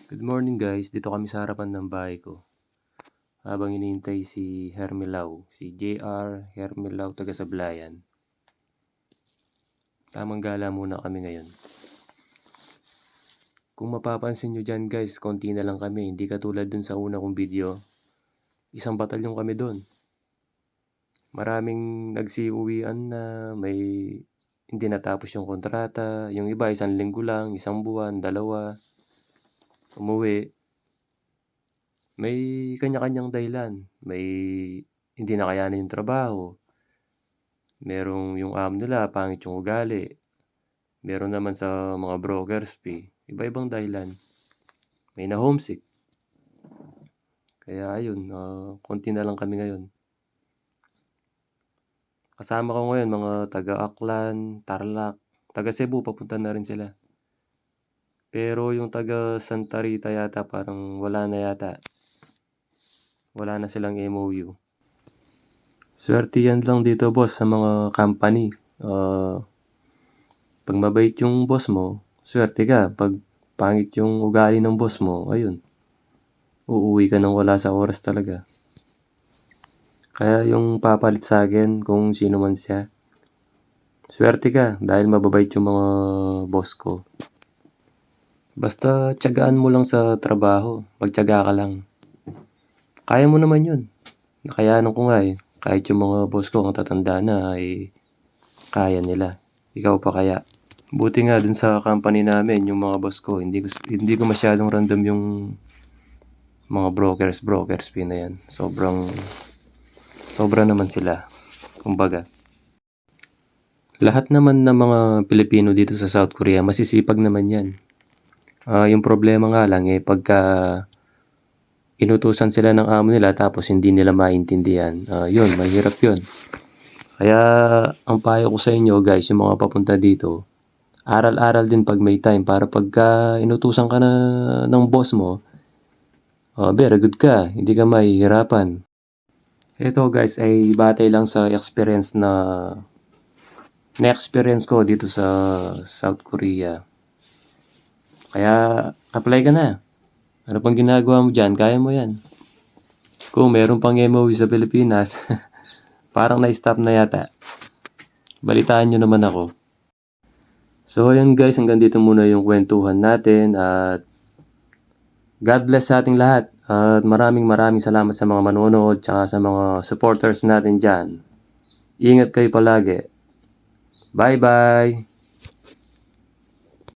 Good morning guys, dito kami sa harapan ng bahay ko. Habang hinihintay si Hermilaw, si JR Hermilaw taga Sablayan. Tamang gala muna kami ngayon. Kung mapapansin nyo dyan guys, konti na lang kami. Hindi katulad dun sa una kong video. Isang batalyon kami dun. Maraming nagsiuwian na, may hindi natapos yung kontrata. Yung iba 1 linggo lang, 1 buwan, 2. Umuwi. May kanya-kanyang dahilan. May hindi nakayanan yung trabaho. Merong yung amo nila, pangit yung ugali. Meron naman sa mga brokers fee. Iba-ibang dahilan. May na homesick. Kaya ayun, konti na lang kami ngayon. Kasama ko ngayon mga taga-Aklan, Tarlac, taga Cebu, papunta na rin sila. Pero yung taga Santa Rita yata parang wala na yata. Wala na silang MOU. Swerte yan lang dito boss sa mga company. Pag mabait yung boss mo, swerte ka. Pag pangit yung ugali ng boss mo, ayun. Uuwi ka nang wala sa oras talaga. Kaya yung papalit sa akin kung sino man siya, swerte ka dahil mababait yung mga boss ko. Basta tiyagaan mo lang sa trabaho. Magtiyaga ka lang. Kaya mo naman yun. Nakayanan ko nga eh. Kahit yung mga boss ko ang tatanda na ay kaya nila. Ikaw pa kaya? Buti nga dun sa company namin, yung mga boss ko, hindi ko masyadong random yung mga brokers fee na yan. Sobra naman sila. Kumbaga. Lahat naman ng mga Pilipino dito sa South Korea, masisipag naman yan. Yung problema nga lang eh, pagka inutusan sila ng amo nila tapos hindi nila maintindihan, yun, mahirap yun. Kaya ang payo ko sa inyo guys, yung mga papunta dito, aral-aral din pag may time para pagka inutusan ka na ng boss mo, very good ka, hindi ka mahihirapan. Ito guys ay batay lang sa experience na-experience ko dito sa South Korea. Kaya apply ka na. Ano pang ginagawa mo dyan? Kaya mo yan. Kung meron pang MOU sa Pilipinas, parang na-stop na yata. Balitaan nyo naman ako. So ayan guys, hanggang dito muna yung kwentuhan natin at God bless sa ating lahat. At maraming salamat sa mga manonood tsaka sa mga supporters natin dyan. Ingat kayo palagi. Bye bye!